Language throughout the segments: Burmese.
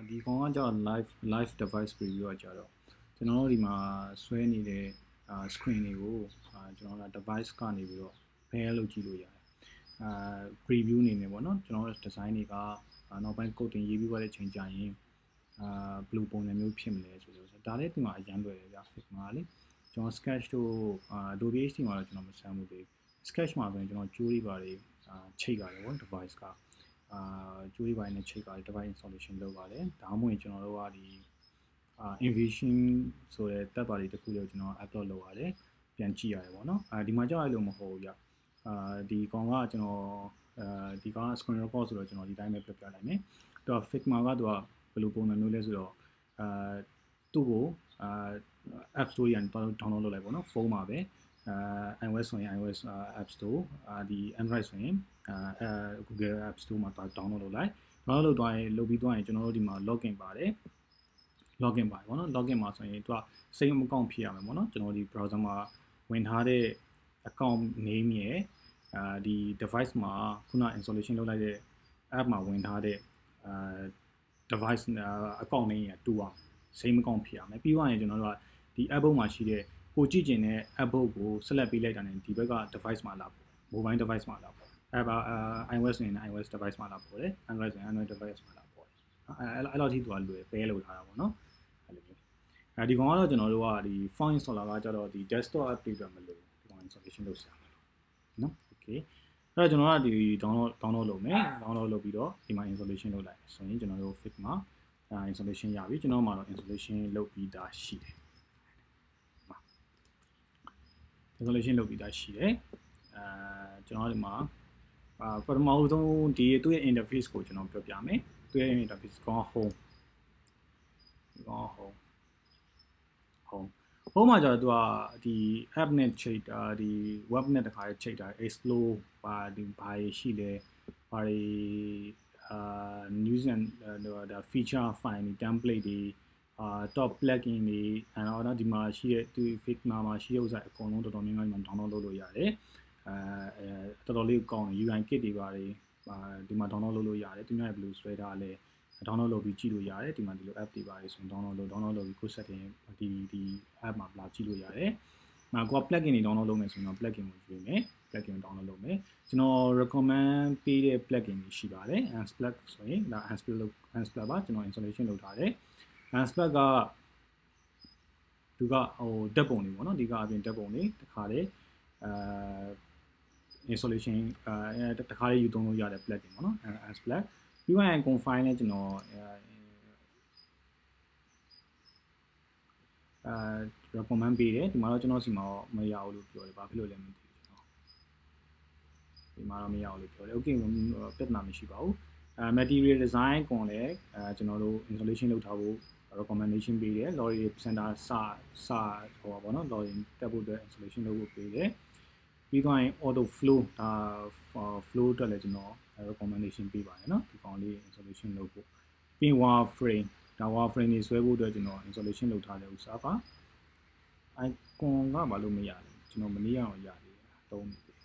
ဒီကောင်ကကြောက် live device preview ကကြတော့ကျွန်တော်တို့ဒီမှာဆွဲနေတဲ့ screen တွေကိုကျွန်တော်တို့ device ကနေပြီးတော့ pair လုပ်ကြည့်လို့ရတယ်preview အနေနဲ့ပေါ့နော်ကျွန်တော်တို့ design တွေကနောက်ပိုင်း code တင်ရေးပြီးသွားတဲ့ချိန်ကျရင်ဘယ်လိုပုံစံမျိုးဖြစ်မလဲဆိုတော့ဒါလည်းဒီမှာအရင်တွေ့တယ်ဗျ Figma လေကျွန်တော် sketch တို့Adobe HD မှာတော့ကျွန်တော်မဆန်းဘူးသေး sketch မှာဆိုရင်ကျွန်တော်ကြိုးတွေပါတယ်ချိတ်ရတယ်ပေါ့ device ကကြိုးတွေပိုင်းနဲ့ချိတ်ပါတယ် device installation လုပ်ပါတယ်ဒါမှမဟုတ်ကျွန်တော်တို့ကဒီinvasion ဆိုတဲ့ tab တွေတစ်ခုကိုကျွန်တော် upload လုပ်ရတယ်ပြန်ကြည့်ရတယ်ပေါ့နော်ဒီမှာကြောက်ရလို့မဟုတ်ဘူးဗျဒီကောင်ကကျွန်တော်ဒီကောင်က screen record ဆိုတော့ကျွန်တော်ဒီတိုင်းပဲပြပြလိုက်မယ်တော့ Figma ကသူကဘယ်လိုပုံစံမျိုးလဲဆိုတော့သူ့ကိုapp store ရန် download လုပ်လိုက်ပေါ့နော်ဖုန်းမှာပဲiOS ဆိုရင် iOS app store ဒီ Android ဆိုရင်Google app store မှာ download လုပ်လိုက် download လုပ်သွားရင်လုပ်ပြီးသွားရင်ကျွန်တော်တို့ဒီမှာ login ပါတယ် login ပါတယ်ပေါ့နော် login မှာဆိုရင်သူက same account ဖြစ်ရမယ်ပေါ့နော်ကျွန်တော်ဒီ browser မှာဝင်ထားတဲ့ account name ရယ်ဒီ device မှာခုန installation လုပ်လိုက်တဲ့ app မှာဝင်ထားတဲ့ device account name ရတူအောင် same account ဖြစ်ရမယ်ပြီးသွားရင်ကျွန်တော်တို့ကဒီ app book မှာရှိတဲ့ကိုကြည့်ကျင်တဲ့ app book ကို select ပေးလိုက်တာနဲ့ဒီဘက်က device မှာလာပို့ mobile device မှာလာပို့iOS ဆိုရင် iOS device မှာလာပို့တယ် Android ဆိုရင် Android device မှာလာပို့တယ်အဲ့လောက်ထိသူကလွယ်ပဲလုပ်ထားတာပေါ့နော်အဲ့လိုမျိုးဒီကောင်ကတော့ကျွန်တော်တို့ကဒီ font installer ကကြတော့ဒီ desktop app တွေတော့မလို့ဒီကောင် installation လုပ်စရာမလိုနော် okay အဲ့တော့ကျွန်တော်ကဒီ download လုပ်မယ် download လုပ်ပြီးတော့ဒီမှာ installation လုပ်လိုက်ဆိုရင်ကျွန်တော်တို့ Figma installation ရပြီကျွန်တော်မှာတော့ installation လုပ်ပြီးသားရှိတယ် installation လုပ်ပြီးသားရှိတယ်ကျွန်တော်ဒီမှာပထမဆုံးဒီသူ့ရဲ့ interface ကိုကျွန်တော်ပြောပြမယ်သူ့ရဲ့ interface က home မှာကျတော့သူကဒီ app နဲ့ချိန်တာဒီ web နဲ့တခါချိန်တာ explore ဘာရှိလဲဘာတွေnews and the feature file တွေ template တွေtop plugin တွေတော့ဒီမှာရှိတဲ့ဒီ Figma မှာရှိတဲ့ဥစ္စာအကုန်လုံးတော်တော်များများဒီမှာ download လုပ်လို့ရတယ်တော်တော်လေးကောင်းတယ် UI kit တွေပါတယ်ဒီမှာ download လုပ်လို့ရတယ်သူများဘယ်လိုဆွဲထားလဲ download လုပ်ပြီးကြည့်လို့ရတယ်ဒီမှာဒီလို app တွေပါတယ်ဆိုရင် download လုပ်ပြီးကိုယ် setting ဒီ app မှာလာကြည့်လို့ရတယ်ကိုက plugin တွေ download လုပ်မယ်ဆိုရင်တော့ plugin ကိုရွေးမယ် plugin download လုပ်မယ်ကျွန်တော် recommend ပေးတဲ့ plugin တွေရှိပါတယ် Unsplash ဆိုရင်ဒါ Unsplash ပါကျွန်တော် installation လုပ်ထားတယ် Unsplash ကသူကဟိုဓာတ်ပုံတွေပေါ့နော်ဒီကအပြင်ဓာတ်ပုံတွေတခါလေinstallation တခါလေးယူသုံးလို့ရတဲ့ plugin ပေါ့နော် Unsplash ပြီးရင် confine နဲ့ကျွန်တော်recommend ပေးတယ်ဒီမှာတော့ကျွန်တော်စီမှာမရဘူးလို့ပြောတယ်ဘာဖြစ်လို့လဲမသိဘူးကျွန်တော်ဒီမှာတော့မရဘူးလို့ပြောတယ် okay ပြဿနာမရှိပါဘူးmaterial design ကွန်လည်းကျွန်တော်တို့ installation လုပ်ထားဖို့ recommendation ပေးတယ် lorry center စဟိုပါဘောနော် lorry တက်ဖို့အတွက် installation လုပ်ဖို့ပေးတယ်ပြီးတော့ auto flow ဒါ flow အတွက်လည်းကျွန်တော် recommendation ပေးပါတယ်เนาะဒီကောင်လေး installation လုပ်ဖို့ပြီး wireframe ဒါ wireframe တွေဆွဲဖို့အတွက်ကျွန်တော် installation လုပ်ထားတဲ့ဥစ္စာပါ icon ကဘာလို့မရလဲကျွန်တော်မနေ့အောင်ရသေးတယ်သုံးနေတယ်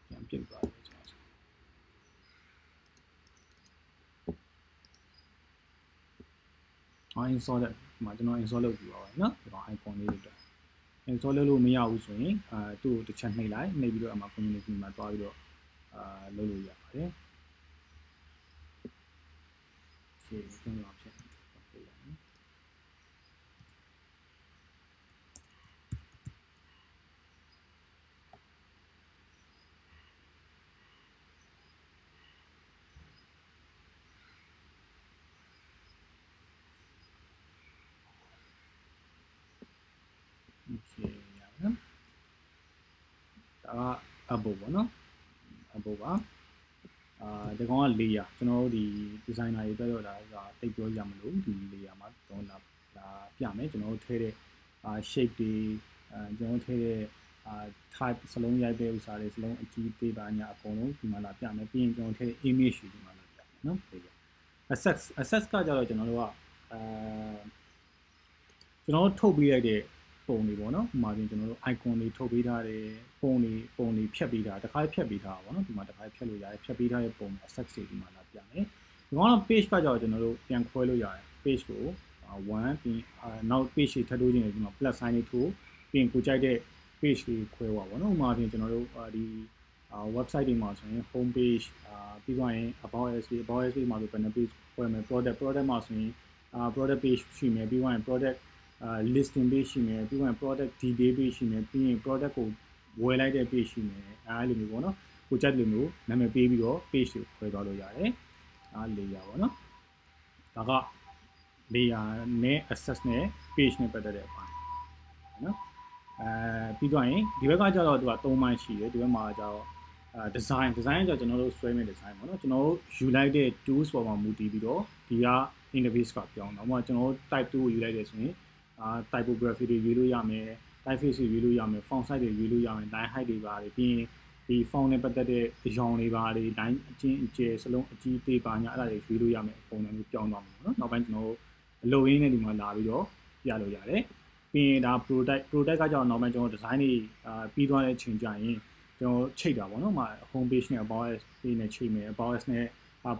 okay ပြန်ပြတ်သွားတယ်ကျွန်တော် install တဲ့မှာကျွန်တော် install လုပ်ပြီးပါပါเนาะဒီကောင် icon လေးတွေအတွက် install လုပ်လို့မရဘူးဆိုရင်သူ့ကိုတစ်ချက်နှိပ်လိုက်နှိပ်ပြီးတော့အမှ community မှာတွားပြီးတော့လုပ်လို့ရပါတယ် okay ကျွန်တော်ဖြစ်ပေးလိုက်နော် okay ရပါနော်ဒါက above ပေါ့နော် above ပါဒီကောင်က layer ကျွန်တော်တို့ဒီ designer တွေအတွက်တော့ဒါတိတ်ပြောရမလို့ဒီ layer မှာကျွန်တော်လာပြမယ်ကျွန်တော်တို့ထည့်တဲ့shape တွေကျွန်တော်ထည့်တဲ့ type စလုံးရိုက်တဲ့ဥစ္စာတွေစလုံးအကြီးပေးပါညာအကုန်လုံးဒီမှာလာပြမယ်ပြီးရင်ကျွန်တော်ထည့်တဲ့ image တွေဒီမှာလာပြမယ်နော် layer access ကကြတော့ကျွန်တော်တို့ကကျွန်တော်ထုတ်ပေးလိုက်တဲ့ ပုံတွေပေါ့နော်ဒီမှာပြင်ကျွန်တော်တို့ icon တွေထုတ်ပေးထားတယ်ပုံတွေဖြတ်ပေးထားတစ်ခါဖြတ်ပေးထားပါပေါ့နော်ဒီမှာတစ်ခါဖြတ်လို့ရတယ်ဖြတ်ပေးထားတဲ့ပုံ access တွေဒီမှာလာပြမယ်ဒီကောင်က page ကကြောင့်ကျွန်တော်တို့ပြန်ခွဲလို့ရတယ် page ကို1ပြီးနောက် page တွေထပ်ထိုးခြင်းဒီမှာ plus sign တွေထိုးပြီးကိုကြိုက်တဲ့ page တွေခွဲပါပေါ့နော်ဥပမာပြင်ကျွန်တော်တို့ဒီ website တွေမှာဆိုရင် home page ပြီးသွားရင် about us မှာဆိုဘယ်နှ page ခွဲမယ် product မှာဆိုရင် product page ရှိမယ်ပြီးသွားရင် product listing page ရှိမယ်ပြီးသွားရင် product detail page ရှိမယ်ပြီးရင် product ကိုဝယ်လိုက်တဲ့ page ရှိမယ်လိုမျိုးပေါ့နော်ကိုကြိုက်လိုမျိုးနာမည်ပေးပြီးတော့ page တွေခွဲသွားလို့ရတယ်layer ပေါ့နော်ဒါက layer နဲ့ access နဲ့ page နဲ့ပတ်သက်တဲ့အပိုင်းနော်ပြီးတော့ရင်ဒီဘက်ကကျတော့သူက3ပိုင်းရှိတယ်ဒီဘက်မှာကျတော့design ကကျွန်တော်တို့ဆွဲမဲ့ design ပေါ့နော်ကျွန်တော်တို့ယူလိုက်တဲ့ tools ပေါ်မှာမူတည်ပြီးတော့ဒီက interface ကပြောင်းတော့မှကျွန်တော်တို့ type 2ကိုယူလိုက်တယ်ဆိုရင်typography တွေရွေးလို့ရမယ် typeface တွေရွေးလို့ရမယ် font size တွေရွေးလို့ရမယ် line height တွေပါတယ်ပြီးရင်ဒီ font နဲ့ပတ်သက်တဲ့အရောင်တွေပါတယ် line အကျဉ်းအကျယ်စလုံးအကြီးသေးပါညာအဲ့ဒါတွေရွေးလို့ရမယ်ပုံစံမျိုးပြောင်းသွားမှာပေါ့နော်နောက်ပိုင်းကျွန်တော်တို့အလုပ်ရင်းနဲ့ဒီမှာလာပြီးတော့ပြလို့ရတယ်ပြီးရင်ဒါ product ကကြောင့်နောက်ပိုင်းကျွန်တော် design တွေပြီးသွားတဲ့အချိန်ကျရင်ကျွန်တော်ချိန်တာပေါ့နော်မှာ home page နဲ့ about us page နဲ့ချိန်မယ် about us နဲ့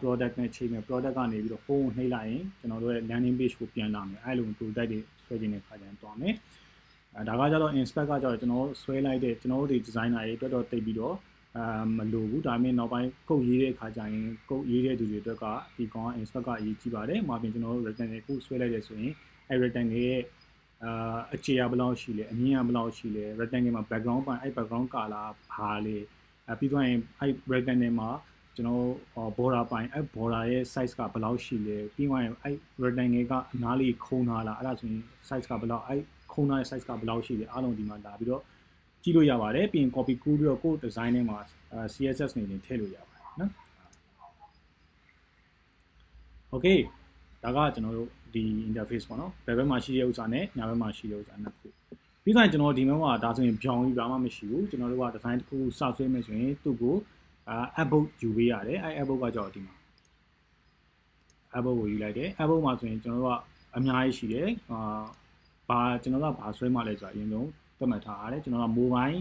product နဲ့ချိန်မယ် product ကနေပြီးတော့ home ကိုနှိပ်လိုက်ရင်ကျွန်တော်တို့ရဲ့ landing page ကိုပြန်လာမယ်အဲ့လို product တွေဆွဲခြင်းတဲ့ခါကျရင်တွားမယ်ဒါကကြတော့ inspect ကကြတော့ကျွန်တော်တို့ဆွဲလိုက်တဲ့ကျွန်တော်တို့ဒီ designer တွေအတွက်တော့တိတ်ပြီးတော့မလိုဘူးဒါပေမဲ့နောက်ပိုင်းကုတ်ရေးတဲ့အခါကျရင်ကုတ်ရေးတဲ့သူတွေအတွက်ကဒီကောင်က inspect ကအရေးကြီးပါတယ်မှာပြင်ကျွန်တော်တို့ rectangle ကိုဆွဲလိုက်တယ်ဆိုရင်အဲ့ rectangle ရဲ့အခြေအဘယ်လောက်ရှိလဲအမြင့်ကဘယ်လောက်ရှိလဲ rectangle မှာ background ပိုင်းအဲ့ background color ဘာလဲပြီးတော့ရင်အဲ့ rectangle မှာကျွန်တော် border ပိုင်းအဲ့ border ရဲ့ size ကဘယ်လောက်ရှိလဲပြီးတော့ရင်အဲ့ rectangle ကအနားလေးခုံးထားလားအဲ့ဒါဆိုရင် size ကဘယ်လောက်အဲ့ခုံးထားတဲ့ size ကဘယ်လောက်ရှိလဲအားလုံးဒီမှာလာပြီးတော့ကြည့်လို့ရပါတယ်ပြီးရင် copy ကူးပြီးတော့ကိုယ့် design ထဲမှာ CSS နေထည့်လို့ရပါတယ်နော် okay ဒါကကျွန်တော်တို့ဒီ interface ပေါ့နော်ဘယ်ဘက်မှာရှိတဲ့ဥစ္စာနဲ့ညာဘက်မှာရှိတဲ့ဥစ္စာနှစ်ခုပြီးတော့ကျွန်တော်ဒီဘက်မှာဒါဆိုရင်ပြောင်းပြီးဘာမှမရှိဘူးကျွန်တော်တို့က design တစ်ခုစဆွဲမယ်ဆိုရင်သူ့ကိုabbout ယူပေးရတယ်အဲ့ abbout ကကြောက်ဒီမှာ abbout ကိုယူလိုက်တယ် abbout မှာဆိုရင်ကျွန်တော်တို့ကအများကြီးရှိတယ်ဘာကျွန်တော်ကဘာဆွဲမှလဲဆိုတာအရင်ဆုံးသတ်မှတ်ထားရတယ်ကျွန်တော်က mobile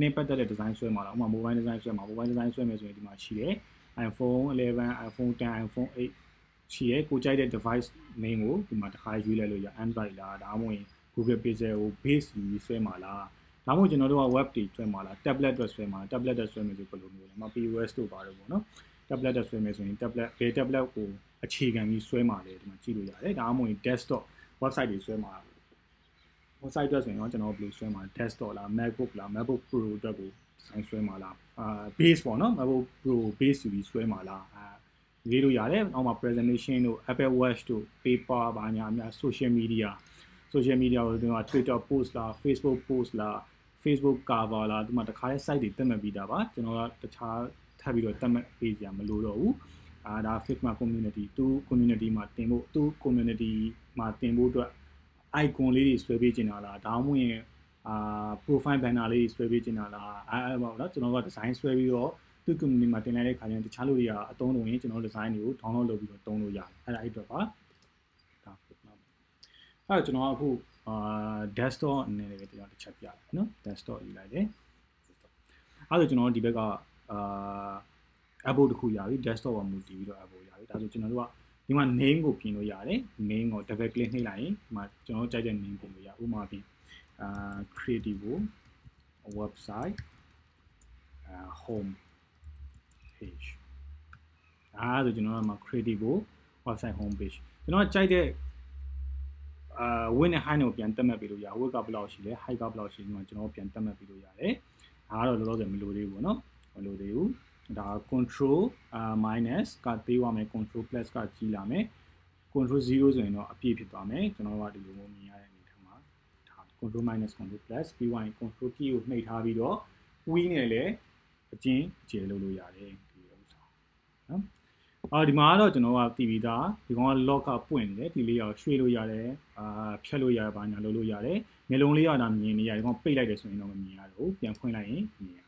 နဲ့ပတ်သက်တဲ့ design ဆွဲမှာလားဥပမာ mobile design ဆွဲမှာ mobile design ဆွဲမယ်ဆိုရင်ဒီမှာရှိတယ် iPhone 11 iPhone 10 iPhone 8ရှိရဲကိုကြိုက်တဲ့ device name ကိုဒီမှာတစ်ခါရွေးလိုက်လို့ရ Android လားဒါမှမဟုတ် Google Pixel ကို base ယူဆွဲမှာလားဒါမှမဟုတ်ကျွန်တော်တို့က web တွေဆွဲမှာလား tablet တွေဆွဲမှာ tablet တွေဆွဲမယ်ဆိုဘယ်လိုမျိုးလဲမ POS တို့ပါတယ်ပေါ့နော် tablet တွေဆွဲမယ်ဆိုရင် tablet ဘယ် tablet ကိုအခြေခံပြီးဆွဲမှာလဲဒီမှာကြည့်လို့ရတယ်ဒါမှမဟုတ် desktop website တွေဆွဲမှာ website အတွက်ဆိုရင်တော့ကျွန်တော်ဘယ်လိုဆွဲမှာ desktop လား MacBook လား MacBook Pro အတွက်ကိုဆိုင်ဆွဲမှာလားbase ပေါ့နော် MacBook Pro base ယူပြီးဆွဲမှာလားရေးလို့ရတယ်အောက်မှာ presentation တို့ Apple Watch တို့ paper ဘာညာအများ social media ကိုဒီမှာ Twitter post လား Facebook post လား Facebook cover လားဒီမှာတခါတဲ့ site တွေတက်မှတ်ပြီးတာပါကျွန်တော်ကတခြားထပ်ပြီးတော့တက်မှတ်ပေးကြမလို့တော့ဘူးဒါ Figma community သူ community မှာတင်ဖို့သူ community မှာတင်ဖို့အတွက် icon လေးတွေဆွဲပေးချင်တာလားဒါမှမဟုတ်profile banner လေးတွေဆွဲပေးချင်တာလားအဲ့ပေါ့နော်ကျွန်တော်က design ဆွဲပြီးတော့သူ community မှာတင်လိုက်တဲ့ခါကျရင်တခြားလူတွေကအသုံးလုပ်ရင်ကျွန်တော် design တွေကို download လုပ်ပြီးတော့သုံးလို့ရတယ်အဲ့ဒါအဲ့အတွက်ပါဒါ Figma အဲ့တော့ကျွန်တော်ကအခု desktop အနေနဲ့လည်းတစ်ချက်ပြတယ်နော် desktop ယူလိုက်တယ်အဲ့တော့ကျွန်တော်ဒီဘက်ကabbout တစ်ခုရပြီ desktop ပေါ်မူတည်ပြီးတော့ abbout ရပြီဒါဆိုကျွန်တော်တို့ကဒီမှာ name ကိုပြင်လို့ရတယ် name ကို double click နှိပ်လိုက်ရင်ဒီမှာကျွန်တော်ကြိုက်တဲ့ name ပြင်လို့ရဥပမာပြင်creative website home page ဆိုကျွန်တော်ကမှာ creative website home page ကျွန်တော်ကြိုက်တဲ့width နဲ့ height ကိုပြန်တက်မှတ်ပေးလို့ရ width ကဘယ်လောက်ရှိလဲ height ကဘယ်လောက်ရှိလဲကျွန်တော်ပြန်တက်မှတ်ပေးလို့ရတယ်ဒါကတော့လောလောဆယ်မလိုသေးဘူးပေါ့နော်မလိုသေးဘူးဒါ control minus ကသေးသွားမယ် control plus ကကြီးလာမယ် control 0ဆိုရင်တော့အပြည့်ဖြစ်သွားမယ်ကျွန်တော်ကဒီလိုမျိုးမြင်ရတဲ့အနေထားမှာထား control minus control plus ပြီးရင် control key ကိုနှိပ်ထားပြီးတော့ wheel နဲ့လည်းအကျဉ်းအကျယ်လုပ်လို့ရတယ်ဒီဥစ္စာနော်ဒီမှာကတော့ကျွန်တော်ကတည်ပြီးသားဒီကောင်က lock ကပွင့်နေတယ်ဒီလေးရောရွှေ့လို့ရတယ်ဖြတ်လို့ရတယ်ဘာညာလုပ်လို့ရတယ်မျိုးလုံးလေးရတာမြင်နေရတယ်ဒီကောင်ပိတ်လိုက်တယ်ဆိုရင်တော့မမြင်ရတော့ဘူးပြန်ဖွင့်လိုက်ရင်မြင်ရ